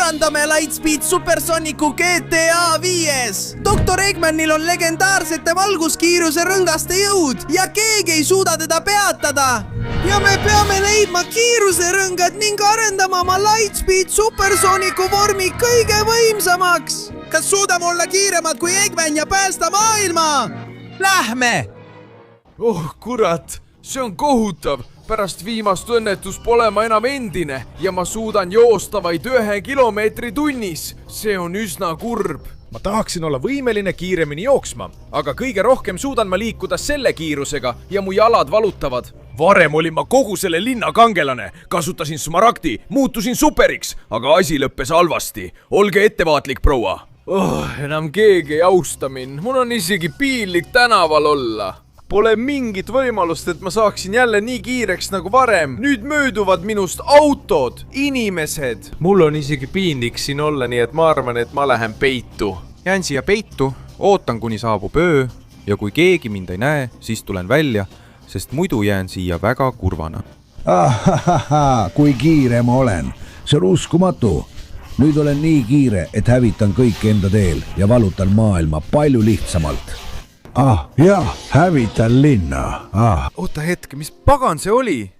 parandame Lightspeed Supersooniku GTA 5. Dr. Eggmanil on legendaarsete valguskiiruse rõngaste jõud ja keegi ei suuda teda peatada. Ja me peame leidma kiiruserõngad ning arendama oma Lightspeed Supersooniku vormi kõige võimsamaks. Kas suudame olla kiiremad kui Eggman ja päästa maailma? Lähme! Oh kurat, see on kohutav. Pärast viimast õnnetus pole ma enam endine ja ma suudan joosta vaid 1 kilomeetri tunnis. See on üsna kurb. Ma tahaksin olla võimeline kiiremini jooksma, aga kõige rohkem suudan ma liikuda selle kiirusega ja mu jalad valutavad. Varem olin ma kogu selle linna kangelane, kasutasin smaragdi, muutusin superiks, aga asi lõppes halvasti. Olge ettevaatlik, proua. Enam keegi ei austa mind. Mul on isegi piinlik tänaval olla. Pole mingit võimalust, et ma saaksin jälle nii kiireks nagu varem. Nüüd mööduvad minust autod, inimesed. Mul on isegi piinlik siin olla, nii et ma arvan, et ma lähen peitu. Jään siia peitu, ootan kuni saabub öö ja kui keegi mind ei näe, siis tulen välja, sest muidu jään siia väga kurvana. Kui kiire ma olen. See on uskumatu. Nüüd olen nii kiire, et hävitan kõik enda teel ja valutan maailma palju lihtsamalt. Jah, hävitan linna. Oota hetke, mis pagan see oli?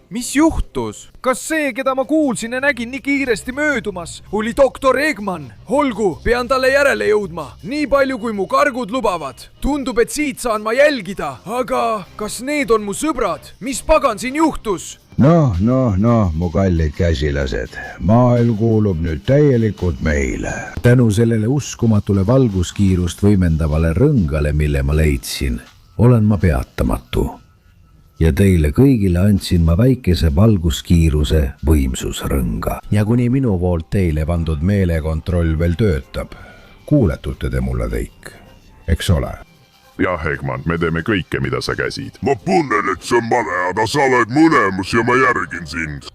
Mis juhtus? Kas see, keda ma kuulsin ja nägin nii kiiresti möödumas, oli Dr. Eggman? Olgu, pean talle järele jõudma. Nii palju, kui mu kargud lubavad. Tundub, et siit saan ma jälgida. Aga kas need on mu sõbrad? Mis pagan siin juhtus? No, mu kallid käsilased. Maailm kuulub nüüd täielikult meile. Tänu sellele uskumatule valguskiirust võimendavale rõngale, mille ma leidsin, olen ma peatamatu. Ja teile kõigile andsin ma väikese valguskiiruse võimsusrõnga. Ja kuni minu poolt teile pandud meelekontroll veel töötab, kuuletute te mulle kõik, eks ole? Jah, Eggman, me teeme kõike, mida sa käsid. Ma tunnen, et see on vale, aga sa oled mu ülemus ja ma järgin sind.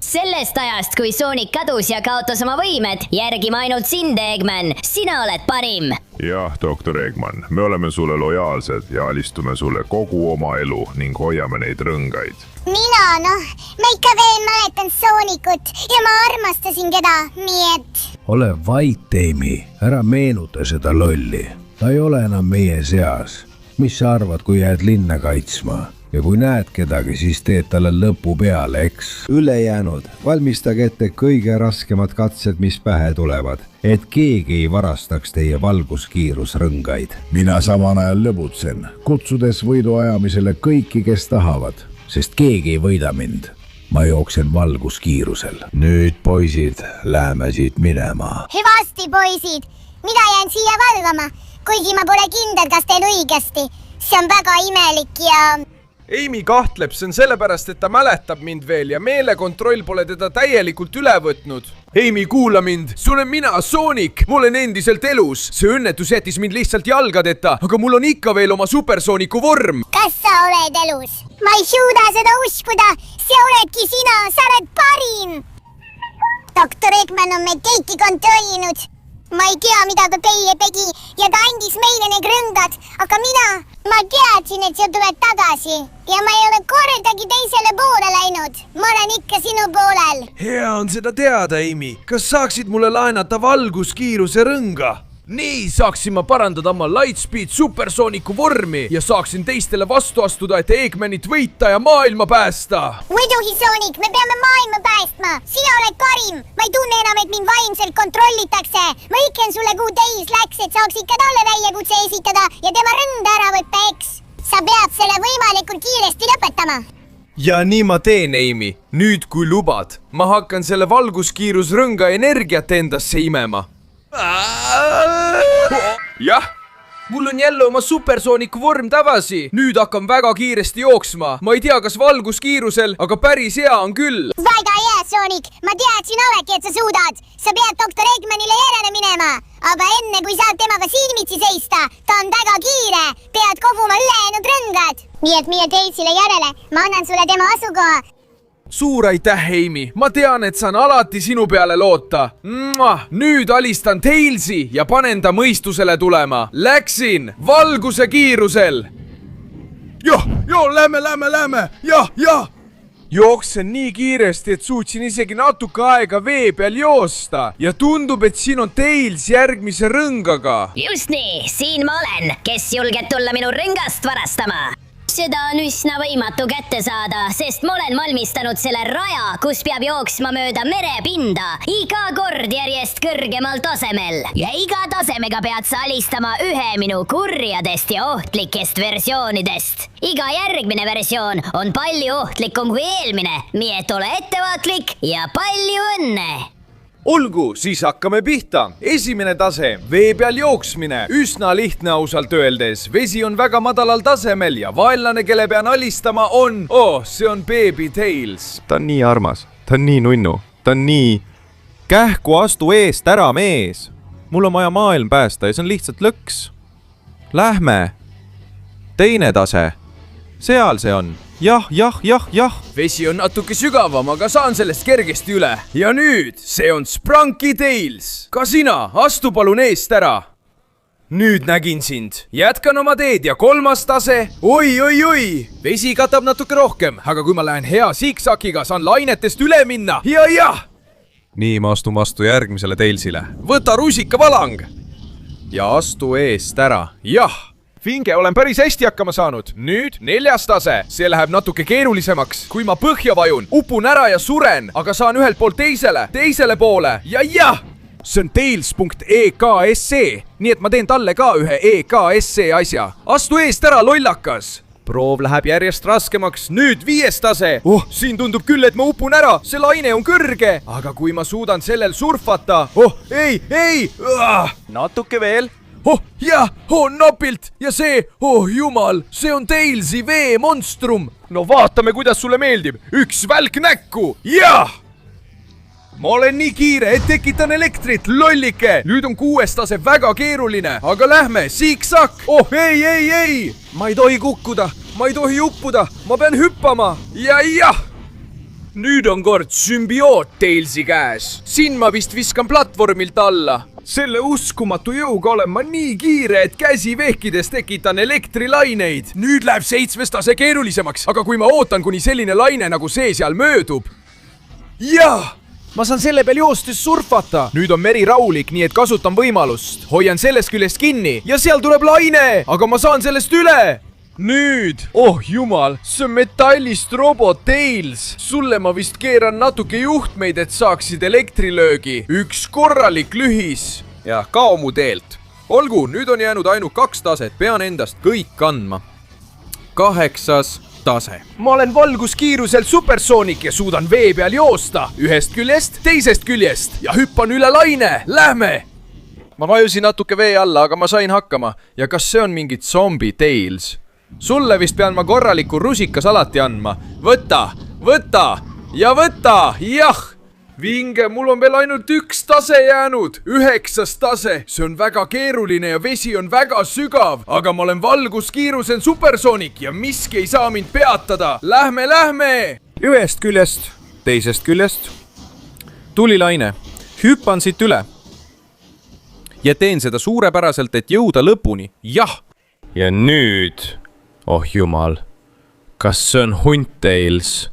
Sellest ajast, kui Sonic kadus ja kaotas oma võimed, järgime ainult sind, Eggman. Sina oled parim. Jah, Dr. Eggman, me oleme sulle lojaalsed ja alistume sulle kogu oma elu ning hoiame neid rõngaid. Ma ikka veel mäletan Sonicut ja ma armastasin keda, nii et... Ole vait, Amy, ära meenuta seda lolli. Ta ei ole enam meie seas. Mis sa arvad, kui jääd linna kaitsma? Ja kui näed kedagi, siis teed talle lõpu peale, eks? Ülejäänud, valmistage ette kõige raskemad katsed, mis pähe tulevad, et keegi ei varastaks teie valguskiirusrõngaid. Mina saman ajal lõbutsen, kutsudes võidu ajamisele kõiki, kes tahavad, sest keegi ei võida mind. Ma jooksen valguskiirusel. Nüüd, poisid, läheme siit minema. Hüvasti, poisid! Mida jään siia valvama? Kuigi ma pole kindel, kas teil õigesti. See on väga imelik ja... Amy kahtleb, see on sellepärast, et ta mäletab mind veel ja meelekontroll pole teda täielikult üle võtnud. Amy, kuula mind. See olen mina, Sonic. Ma olen endiselt elus. See õnnetus jättis mind lihtsalt jalgadeta, aga mul on ikka veel oma supersooniku vorm. Kas sa oled elus? Ma ei suuda seda uskuda. See oledki sina, sa oled parim. Dr. Eggman on meid kõiki kontrollinud. Ma ei tea, mida ta teile tegi ja ta andis meile need rõngad, aga ma teadsin, et sa tuled tagasi ja ma ei ole kordagi teisele poole läinud. Ma olen ikka sinu poolel. Hea on seda teada, Amy. Kas saaksid mulle laenata valguskiiruse rõnga? Nii saaksin ma parandada oma Lightspeed Supersooniku vormi ja saaksin teistele vastu astuda, et Eggmanit võita ja maailma päästa. Muidugi, Sonic, me peame maailma päästma. Sina oled parim. Ma ei tunne enam, et mind vaimselt kontrollitakse. Ma ütlen sulle, kuhu teis läks, et saaks ikka talle väljakutse esitada ja tema rõnda ära võtta, eks. Sa pead selle võimalikult kiiresti lõpetama. Ja nii ma teen, Amy. Nüüd, kui lubad, ma hakkan selle valguskiirusrõnga energiat endasse imema. Jah, mul on jälle oma supersooniku vorm tagasi. Nüüd hakkan väga kiiresti jooksma. Ma ei tea, kas valguskiirusel, aga päris hea on küll. Väga hea, Sonic. Ma teadsin alati, et sa suudad. Sa pead Dr. Eggmanile järele minema. Aga enne, kui saad temaga silmitsi seista, ta on väga kiire. Pead koguma ülejäänud rõngad. Nii et mine teisile järele. Ma annan sulle tema asukoha. Suur aitäh, Amy. Ma tean, et saan alati sinu peale loota. Nüüd alistan Tailsi ja panen ta mõistusele tulema. Läksin valguse kiirusel. Lähme. Jah. jooksen nii kiiresti, et suutsin isegi natuke aega vee peal joosta ja tundub, et siin on Tails järgmise rõngaga. just nii, siin ma olen, kes julged tulla minu rõngast varastama? Seda on üsna võimatu kätte saada, sest ma olen valmistanud selle raja, kus peab jooksma mööda merepinda iga kord järjest kõrgemal tasemel. Ja iga tasemega pead sa alistama ühe minu kurjadest ja ohtlikest versioonidest. Iga järgmine versioon on palju ohtlikum kui eelmine, nii et ole ettevaatlik ja palju õnne! olgu, siis hakkame pihta. Esimene tase, vee peal jooksmine. Üsna lihtne ausalt öeldes. Vesi on väga madalal tasemel ja vaenlane, kelle pean alistama on... see on Baby Tails. ta on nii armas, ta on nii nunnu, ta on nii... Kähku astu eest ära, mees! Mul on vaja maailm päästa ja see on lihtsalt lõks. Lähme! Teine tase. Seal see on. Jah. Vesi on natuke sügavam, aga saan sellest kergesti üle. Ja nüüd, see on Sprunky Tails. Ka sina, astu palun eest ära. Nüüd nägin sind. Jätkan oma teed ja kolmas tase. Oi. Vesi katab natuke rohkem, aga kui ma lähen hea siksakiga, saan lainetest üle minna. Ja. Nii, ma astun vastu järgmisele Tailsile. Võta rusikavalang. Ja astu eest ära. Jah. Vinge, olen päris hästi hakkama saanud. Nüüd 4. tase. See läheb natuke keerulisemaks. Kui ma põhja vajun, upun ära ja suren, aga saan ühelt poolt teisele poole. Ja! See on Tails.EKSC, nii et ma teen talle ka ühe EKSC asja. Astu eest ära, lollakas! Proov läheb järjest raskemaks. Nüüd 5. tase. Siin tundub küll, et ma upun ära. See laine on kõrge. Aga kui ma suudan sellel surfata... ei! Natuke veel. Napilt ja see, jumal, see on Tailsi veemonstrum. No vaatame, kuidas sulle meeldib. Üks välk näkku, Ma olen nii kiire, et tekitan elektrit, lollike. Nüüd on 6. tase väga keeruline, aga lähme, siksak. Ei. Ma ei tohi kukkuda, ma ei tohi uppuda, ma pean hüppama. Ja. Nüüd on kord sümbioot Tailsi käes. Siin ma vist viskan platvormilt alla. Selle uskumatu jõuga olen ma nii kiire, et käsi vehkides tekitan elektrilaineid. Nüüd läheb 7. tase keerulisemaks, aga kui ma ootan, kuni selline laine nagu see seal möödub. Ma saan selle peal joostes surfata. Nüüd on meri rahulik, nii et kasutan võimalust. Hoian sellest küljest kinni ja seal tuleb laine, aga ma saan sellest üle. Nüüd, jumal, see on metallist robot Tails. Sulle ma vist keeran natuke juhtmeid, et saaksid elektrilöögi. Üks korralik lühis. Ja kao mu teelt. Olgu, nüüd on jäänud ainult 2 taset, pean endast kõik kandma. 8. tase. Ma olen valguskiiruselt supersoonik ja suudan vee peal joosta. Ühest küljest, teisest küljest ja hüppan üle laine. Lähme! Ma vajusin natuke vee alla, aga ma sain hakkama. Ja kas see on mingit zombi Tails? Sulle vist pean ma korraliku rusikasalati andma. Võta! Jah! Vinge, mul on veel ainult 1 tase jäänud. 9. tase. See on väga keeruline ja vesi on väga sügav. Aga ma olen valguskiirusel supersoonik ja miski ei saa mind peatada. Lähme! Ühest küljest, teisest küljest. Tulilaine. Hüppan siit üle. Ja teen seda suurepäraselt, et jõuda lõpuni. Jah! Ja nüüd... jumal, kas see on hunt Tails?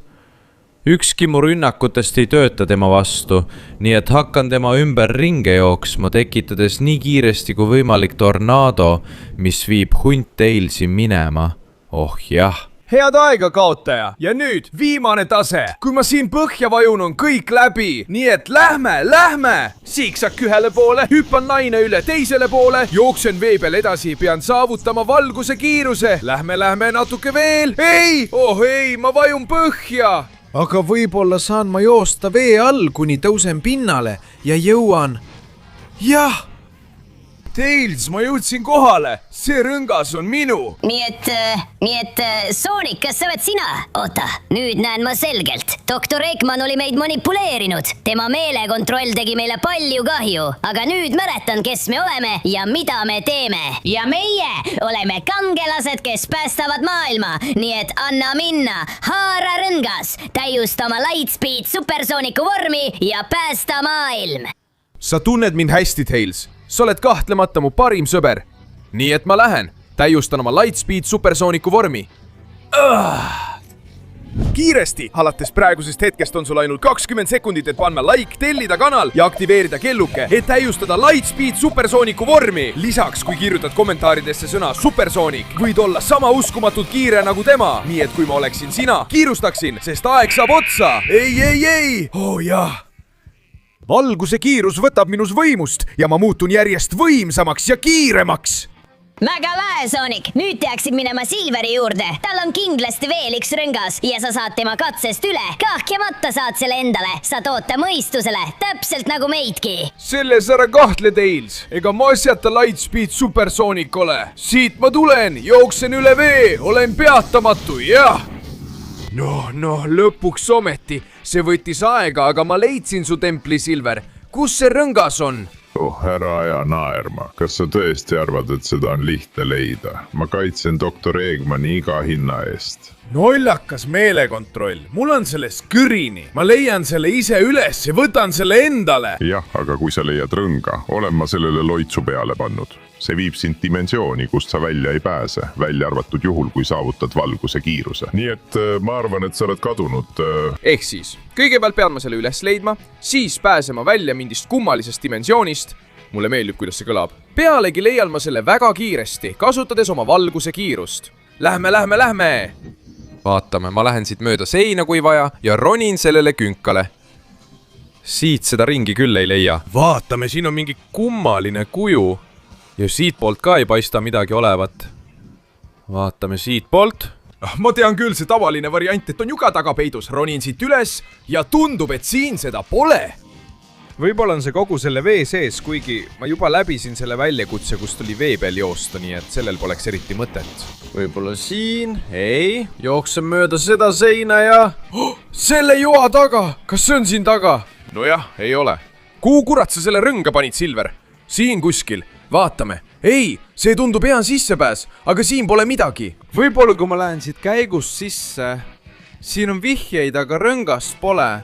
Ükski mu rünnakutest ei tööta tema vastu, nii et hakkan tema ümber ringe jooksma, tekitades nii kiiresti kui võimalik tornaado, mis viib hunt Tailsi minema. Jah. Head aega, kaotaja! Ja nüüd viimane tase. Kui ma siin põhja vajun, on kõik läbi. Nii et lähme! Siksak ühele poole, hüppan laine üle teisele poole, jooksen vee peal edasi, pean saavutama valguse kiiruse. Lähme natuke veel. Ei, ma vajun põhja. Aga võib-olla saan ma joosta vee all, kuni tõusen pinnale ja jõuan. Jah! Tails, ma jõudsin kohale. See rõngas on minu. Nii et, Sonic, kas sa oled sina? Oota, nüüd näen ma selgelt. Doktor Eggman oli meid manipuleerinud. Tema meelekontroll tegi meile palju kahju. Aga nüüd mäletan, kes me oleme ja mida me teeme. Ja meie oleme kangelased, kes päästavad maailma. Nii et anna minna, haara rõngas, täiusta oma Lightspeed supersooniku vormi ja päästa maailm. Sa tunned mind hästi, Tails. Sa oled kahtlemata mu parim sõber. Nii et ma lähen. Täiustan oma Lightspeed supersooniku vormi. kiiresti! alates praegusest hetkest on sul ainult 20 sekundit, et panna like, tellida kanal ja aktiveerida kelluke, et täiustada Lightspeed Supersooniku vormi. Lisaks, kui kirjutad kommentaaridesse sõna Supersoonik, võid olla sama uskumatult kiire nagu tema. Nii et kui ma oleksin sina, kiirustaksin, sest aeg saab otsa. Ei! Oh jah! Valguse kiirus võtab minus võimust ja ma muutun järjest võimsamaks ja kiiremaks. Väga lahe, Sonic. Nüüd peaksid minema Silveri juurde. Tal on kindlasti veel üks rõngas ja sa saad tema katsest üle. Kahkemata saad selle endale. Sa tood ta mõistusele, täpselt nagu meidki. Selles ära kahtle, Tails. Ega ma asjata Lightspeed Supersonic ole. Siit ma tulen, jooksen üle vee, olen peatamatu, jah. No, lõpuks ometi. See võttis aega, aga ma leidsin su templi, Silver. Kus see rõngas on? Oh, ära aja naerma. Kas sa tõesti arvad, et seda on lihtne leida? Ma kaitsen doktor Eggmani iga hinna eest. Nollakas meelekontroll. Mul on selles kõrini. Ma leian selle ise üles ja võtan selle endale. Jah, aga kui sa leiad rõnga, olen ma sellele loitsu peale pannud. See viib sind dimensiooni, kust sa välja ei pääse, välja arvatud juhul, kui saavutad valguse kiiruse. Nii et ma arvan, et sa oled kadunud. Ehk siis, kõigepealt pean ma selle üles leidma, siis pääsema välja mindist kummalisest dimensioonist. Mulle meeldib, kuidas see kõlab. Pealegi leian ma selle väga kiiresti, kasutades oma valguse kiirust. Lähme! Vaatame, ma lähen siit mööda seina, kui vaja, ja ronin sellele künkale. Siit seda ringi küll ei leia. Vaatame, siin on mingi kummaline kuju. Ja siitpoolt ka ei paista midagi olevat. Vaatame siitpoolt. Ma tean küll, see tavaline variant, et on juga tagapeidus. Ronin siit üles ja tundub, et siin seda pole. Võib-olla on see kogu selle vee sees, kuigi ma juba läbisin selle väljakutse, kus tuli vee peal joosta, nii et sellel poleks eriti mõtet. Võib-olla siin? Ei. Jooksen mööda seda seina ja... selle joa taga! Kas see on siin taga? Nojah, ei ole. Kuhu kurat sa selle rõnga panid, Silver? Siin kuskil. Vaatame. Ei, see tundub hea sissepääs, aga siin pole midagi. Võib-olla kui ma lähen siit käigust sisse. Siin on vihjeid, aga rõngast pole.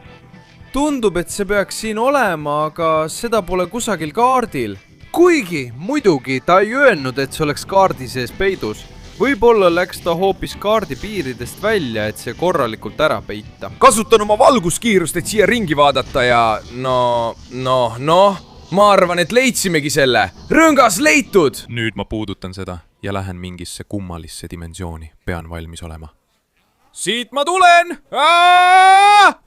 Tundub, et see peaks siin olema, aga seda pole kusagil kaardil. Kuigi, muidugi, ta ei öelnud, et see oleks kaardi sees peidus. Võib-olla läks ta hoopis kaardi piiridest välja, et see korralikult ära peita. Kasutan oma valguskiirust, et siia ringi vaadata ja no. Ma arvan, et leidsimegi selle. Rõngas leitud! Nüüd ma puudutan seda ja lähen mingisse kummalisse dimensiooni. Pean valmis olema. Siit ma tulen!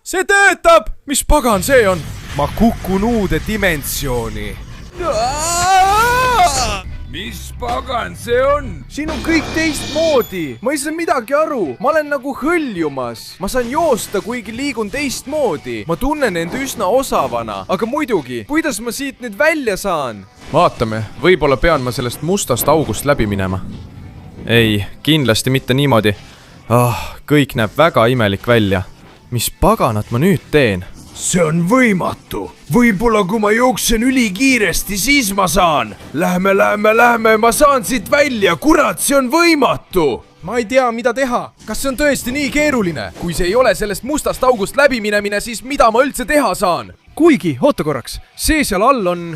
See töötab! Mis pagan see on? Ma kukun uude dimensiooni. Mis pagan see on? Siin on kõik teistmoodi. Ma ei saa midagi aru. Ma olen nagu hõljumas. Ma saan joosta, kuigi liigun teistmoodi. Ma tunnen end üsna osavana. Aga muidugi, kuidas ma siit nüüd välja saan? Vaatame, võib-olla pean ma sellest mustast august läbi minema. Ei, kindlasti mitte niimoodi. Kõik näeb väga imelik välja. Mis paganat ma nüüd teen? See on võimatu. Võib-olla kui ma jooksen ülikiiresti, siis ma saan. Lähme, ma saan siit välja. Kurat, see on võimatu. Ma ei tea, mida teha. Kas see on tõesti nii keeruline? Kui see ei ole sellest mustast august läbi minemine, siis mida ma üldse teha saan? Kuigi, oota korraks. See seal all on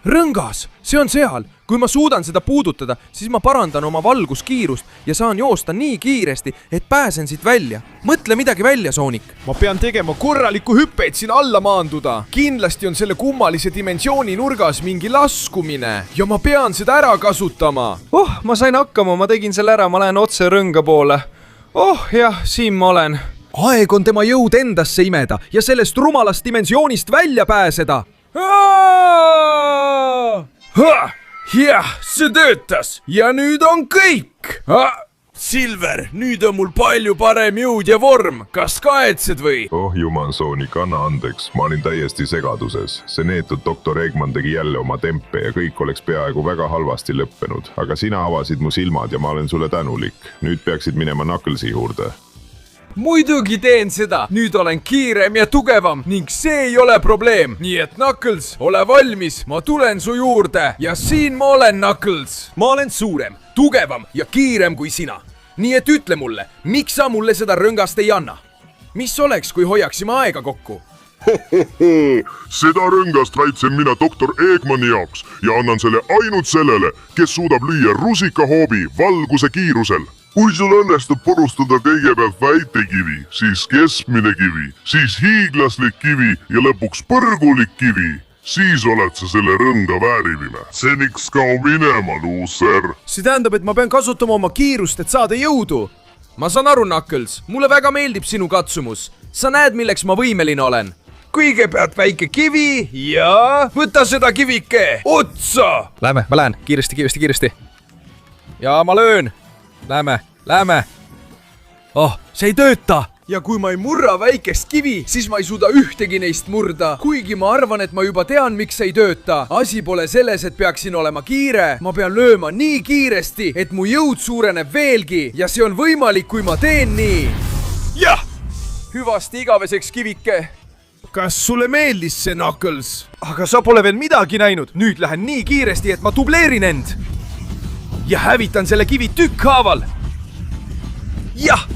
rõngas. See on seal. Kui ma suudan seda puudutada, siis ma parandan oma valguskiirust ja saan joosta nii kiiresti, et pääsen siit välja. Mõtle midagi välja, Sonic. Ma pean tegema korraliku hüppe, et siin alla maanduda. Kindlasti on selle kummalise dimensiooni nurgas mingi laskumine ja ma pean seda ära kasutama. Ma sain hakkama, ma tegin selle ära, ma lähen otse rõnga poole. Jah, siin ma olen. Aeg on tema jõud endasse imeda ja sellest rumalast dimensioonist välja pääseda. Jah, see töötas ja nüüd on kõik. Silver, nüüd on mul palju parem jõud ja vorm. Kas kaetsed või? Oh juman, Sonic, anna andeks. Ma olin täiesti segaduses. See neetud doktor Eggman tegi jälle oma tempe ja kõik oleks peaaegu väga halvasti lõppenud. Aga sina avasid mu silmad ja ma olen sulle tänulik. Nüüd peaksid minema Knucklesi juurde. Muidugi teen seda. Nüüd olen kiirem ja tugevam ning see ei ole probleem. Nii et Knuckles, ole valmis, ma tulen su juurde. Ja siin ma olen, Knuckles. Ma olen suurem, tugevam ja kiirem kui sina. Nii et ütle mulle, miks sa mulle seda rõngast ei anna? Mis oleks, kui hoiaksime aega kokku? Seda rõngast raitsen mina doktor Eggmani jaoks ja annan selle ainult sellele, kes suudab lüüa rusikahoobi valguse kiirusel. kui sul õnnestub purustada kõigepealt väitekivi, siis keskmine kivi, siis hiiglaslik kivi ja lõpuks põrgulik kivi, siis oled sa selle rõnga vääriline. Seniks kao minema, luuser. see tähendab, et ma pean kasutama oma kiirust, et saada jõudu. ma saan aru, Knuckles, mulle väga meeldib sinu katsumus. sa näed, milleks ma võimeline olen. kõigepealt väike kivi ja võta seda kivike otsa. Lähme, ma lähen, kiiresti. ja ma löön. Lähme. Oh, see ei tööta. ja kui ma ei murra väikest kivi, siis ma ei suuda ühtegi neist murda. kuigi ma arvan, et ma juba tean, miks see ei tööta. asi pole selles, et peaksin olema kiire. ma pean lööma nii kiiresti, et mu jõud suureneb veelgi ja see on võimalik, kui ma teen nii. jah, hüvasti igaveseks kivike. kas sulle meeldis see, Knuckles? aga sa pole veel midagi näinud. nüüd lähen nii kiiresti, et ma dubleerin end. ja hävitan selle kivi tükkhaaval. jah.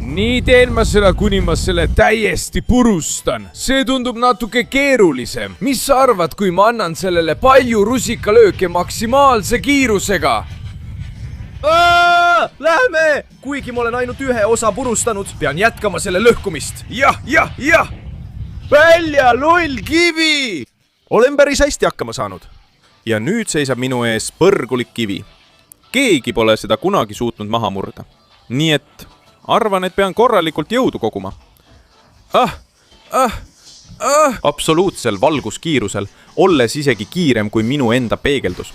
nii teen ma seda, kuni ma selle täiesti purustan. see tundub natuke keerulisem. mis sa arvad, kui ma annan sellele palju rusikalööke maksimaalse kiirusega? Lähme! kuigi ma olen ainult ühe osa purustanud, pean jätkama selle lõhkumist. jah. välja, loll kivi! olen päris hästi hakkama saanud. ja nüüd seisab minu ees põrgulik kivi. keegi pole seda kunagi suutnud maha murda. nii et arvan, et pean korralikult jõudu koguma. Absoluutsel valguskiirusel, olles isegi kiirem kui minu enda peegeldus.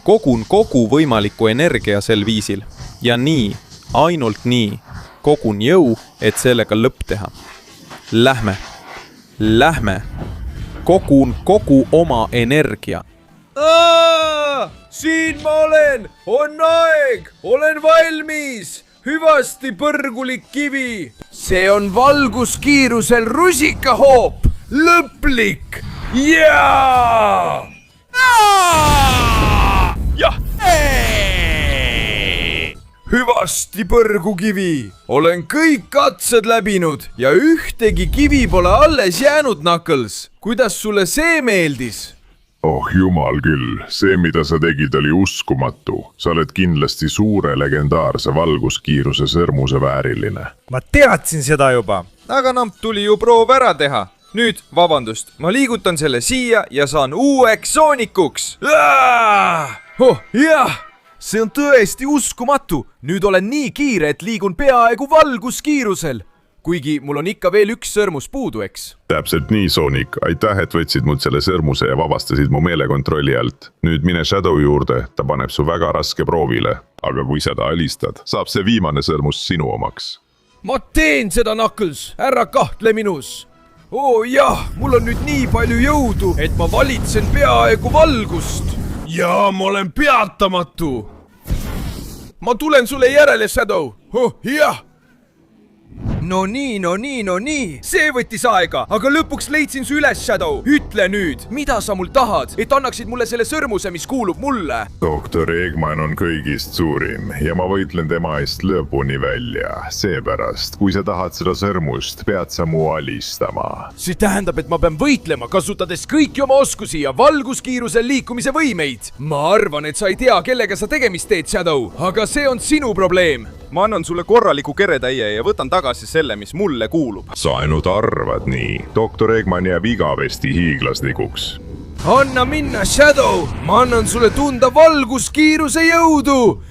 kogun kogu võimaliku energia sel viisil ja nii, ainult nii, kogun jõu, et sellega lõpp teha. Lähme. Kogun kogu oma energia. siin ma olen, on aeg, olen valmis. hüvasti, põrgulik kivi. see on valguskiirusel rusikahoop. lõplik. jah. hüvasti, põrgukivi. olen kõik katsed läbinud ja ühtegi kivi pole alles jäänud, Knuckles. kuidas sulle see meeldis? Oh jumal küll, see mida sa tegid oli uskumatu. Sa oled kindlasti suure legendaarse valguskiiruse sõrmuse vääriline. ma teadsin seda juba. aga tuli ju proov ära teha. nüüd, vabandust, ma liigutan selle siia ja saan uueks soonikuks. Oh, jah, see on tõesti uskumatu. nüüd olen nii kiire, et liigun peaaegu valguskiirusel. kuigi mul on ikka veel üks sõrmus puudu, eks? Täpselt nii, Sonic. Aitäh, et võtsid mult selle sõrmuse ja vabastasid mu meelekontrolli alt. nüüd mine Shadow juurde, ta paneb su väga raske proovile. aga kui sa ta alistad, saab see viimane sõrmus sinu omaks. ma teen seda, Knuckles, ära kahtle minus. jah, mul on nüüd nii palju jõudu, et ma valitsen peaaegu valgust. ja ma olen peatamatu. ma tulen sulle järele, Shadow. jah. No nii, see võttis aega, aga lõpuks leidsin su üles, Shadow. ütle nüüd, mida sa mul tahad, et annaksid mulle selle sõrmuse, mis kuulub mulle? doktor Eggman on kõigist suurim ja ma võitlen tema eest lõpuni välja. seepärast, kui sa tahad seda sõrmust, pead sa mu alistama. see tähendab, et ma pean võitlema, kasutades kõiki oma oskusi ja valguskiirusel liikumise võimeid. ma arvan, et sa ei tea, kellega sa tegemist teed, Shadow, aga see on sinu probleem. ma annan sulle korraliku keretäie ja võtan tagasi selle, mis mulle kuulub. sa ainult arvad nii. doktor Eggman jääb igavesti hiiglaslikuks. anna minna, Shadow, ma annan sulle tunda valguskiiruse jõudu.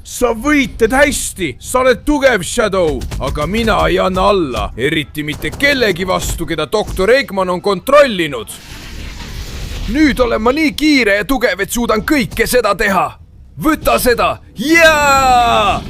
sa võitled hästi, sa oled tugev, Shadow, aga mina ei anna alla, eriti mitte kellegi vastu, keda doktor Eggman on kontrollinud. nüüd olen ma nii kiire ja tugev, et suudan kõike seda teha. võta seda. jah.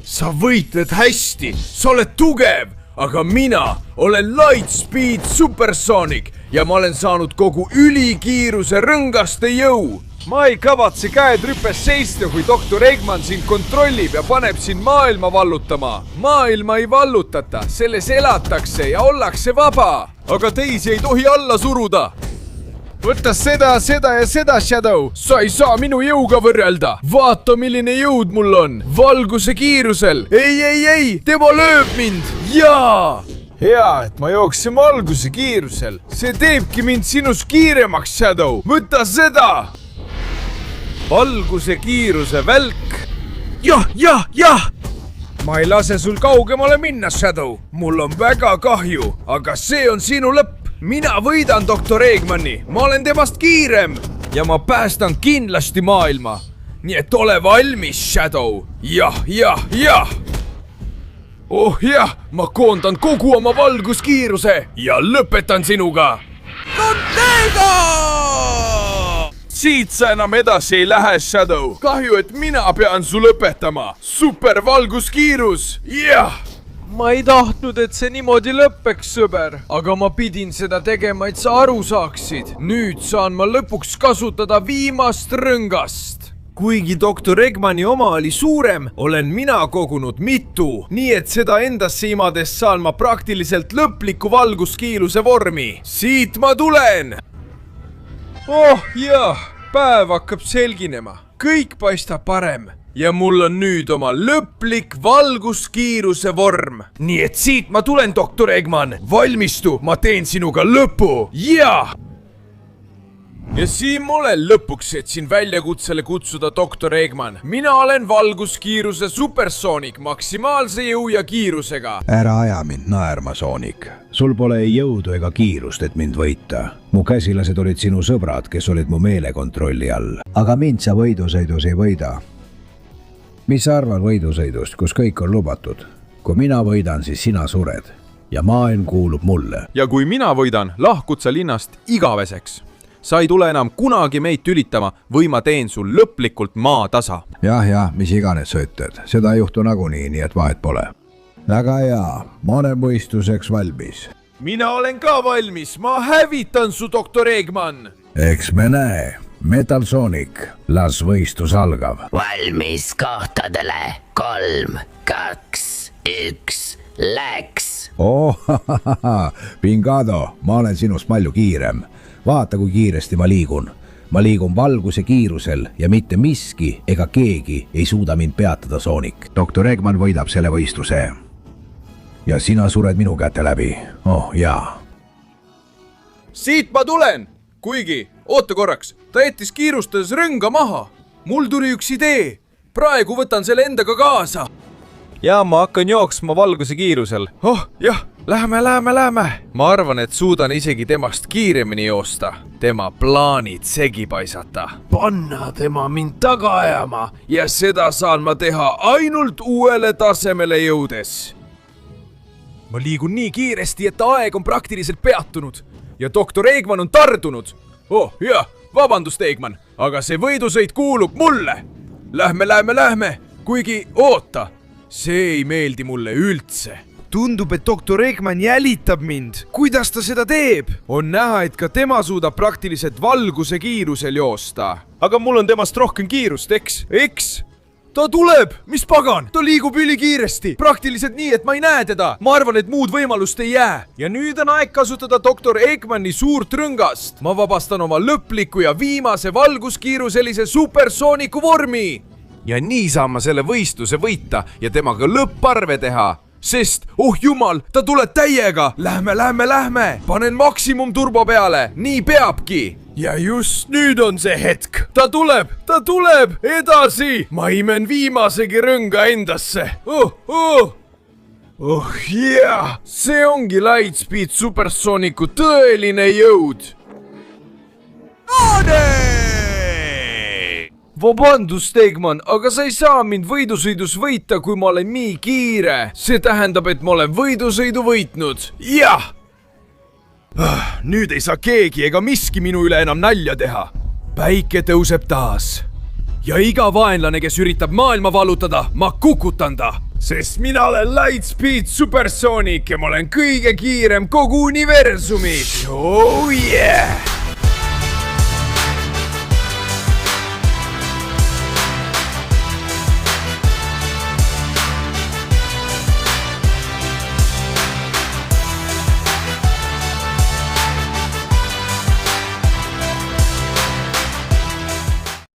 sa võitled hästi, sa oled tugev, aga mina olen Lightspeed Supersonic ja ma olen saanud kogu ülikiiruse rõngaste jõu. ma ei kavatse käed rüpes seista, kui doktor Eggman sind kontrollib ja paneb sind maailma vallutama. maailma ei vallutata, selles elatakse ja ollakse vaba. aga teisi ei tohi alla suruda. võta seda ja seda, Shadow. sa ei saa minu jõuga võrrelda. vaata, milline jõud mul on. valguse kiirusel. ei, tema lööb mind. jaa. hea, et ma jooksin valguse kiirusel. See teebki mind sinust kiiremaks, Shadow. Võta seda! Valguse kiiruse välk. jah! ma ei lase sul kaugemale minna, Shadow. mul on väga kahju, aga see on sinu lõpp. mina võidan doktor Eggmani, ma olen temast kiirem ja ma päästan kindlasti maailma. nii et ole valmis, Shadow. jah. oh jah, ma koondan kogu oma valguskiiruse ja lõpetan sinuga. Siit sa enam edasi ei lähe, Shadow. Kahju, et mina pean su lõpetama. Super valguskiirus, jah! ma ei tahtnud, et see niimoodi lõpeks, sõber. aga ma pidin seda tegema, et sa aru saaksid. nüüd saan ma lõpuks kasutada viimast rõngast. kuigi doktor Eggmani oma oli suurem, olen mina kogunud mitu. nii et seda endasse imades saan ma praktiliselt lõpliku valguskiiruse vormi. siit ma tulen! oh jah, päev hakkab selginema. kõik paistab parem. ja mul on nüüd oma lõplik valguskiiruse vorm. nii et siit ma tulen, doktor Eggman. valmistu, ma teen sinuga lõpu. jaa! ja siin ma olen lõpuks, et siin väljakutsele kutsuda doktor Eggman. mina olen valguskiiruse supersoonik maksimaalse jõu ja kiirusega. ära aja mind naerma, Sonic. sul pole ei jõudu ega kiirust, et mind võita. mu käsilased olid sinu sõbrad, kes olid mu meelekontrolli all. aga mind sa võidusõidus ei võida. mis sa arvad võidusõidust, kus kõik on lubatud? kui mina võidan, siis sina sured. ja maailm kuulub mulle. ja kui mina võidan, lahkud sa linnast igaveseks. sa ei tule enam kunagi meid tülitama või ma teen sul lõplikult maatasa. jah, mis iganes sa ütled. seda ei juhtu nagunii, nii et vahet pole. väga hea, ma olen võistluseks valmis. mina olen ka valmis, ma hävitan su, doktor Eggman. eks me näe. Metal Sonic, las võistlus algab. valmis kohtadele. 3, 2, 1, läks. Pingado, ma olen sinust palju kiirem. vaata, kui kiiresti ma liigun. ma liigun valguse kiirusel ja mitte miski ega keegi ei suuda mind peatada, Sonic. doktor Eggman võidab selle võistluse. ja sina sured minu käte läbi. oh jaa. Siit ma tulen! kuigi, oota korraks, ta jättis kiirustades rõnga maha. mul tuli üks idee. praegu võtan selle endaga kaasa. ja ma hakkan jooksma valguse kiirusel. oh jah, lähme. ma arvan, et suudan isegi temast kiiremini joosta. tema plaanid segi paisata. panna tema mind taga ajama ja seda saan ma teha ainult uuele tasemele jõudes. ma liigun nii kiiresti, et aeg on praktiliselt peatunud ja doktor Eggman on tardunud. oh jah, vabandust, Eggman, aga see võidusõit kuulub mulle. Lähme, kuigi oota, see ei meeldi mulle üldse. tundub, et doktor Eggman jälitab mind. kuidas ta seda teeb? on näha, et ka tema suudab praktiliselt valguse kiirusel joosta. aga mul on temast rohkem kiirust, eks? ta tuleb, mis pagan, ta liigub ülikiiresti, praktiliselt nii, et ma ei näe teda. ma arvan, et muud võimalust ei jää. ja nüüd on aeg kasutada doktor Eggmani suurt rõngast. ma vabastan oma lõpliku ja viimase valguskiiruselise supersooniku vormi. ja nii saan ma selle võistluse võita ja temaga lõpparve teha. sest, oh jumal, ta tuleb täiega. Lähme. panen maksimumturbo peale, nii peabki. ja just nüüd on see hetk. ta tuleb, edasi. ma imen viimasegi rõnga endasse. oh yeah, see ongi Lightspeed supersooniku tõeline jõud. Vabandust, Eggman, aga sa ei saa mind võidusõidus võita, kui ma olen nii kiire. see tähendab, et ma olen võidusõidu võitnud. jah! nüüd ei saa keegi ega miski minu üle enam nalja teha. päike tõuseb taas. ja iga vaenlane, kes üritab maailma vallutada, ma kukutan ta. sest mina olen Lightspeed supersoonik ja ma olen kõige kiirem kogu universumis. Oh yeah!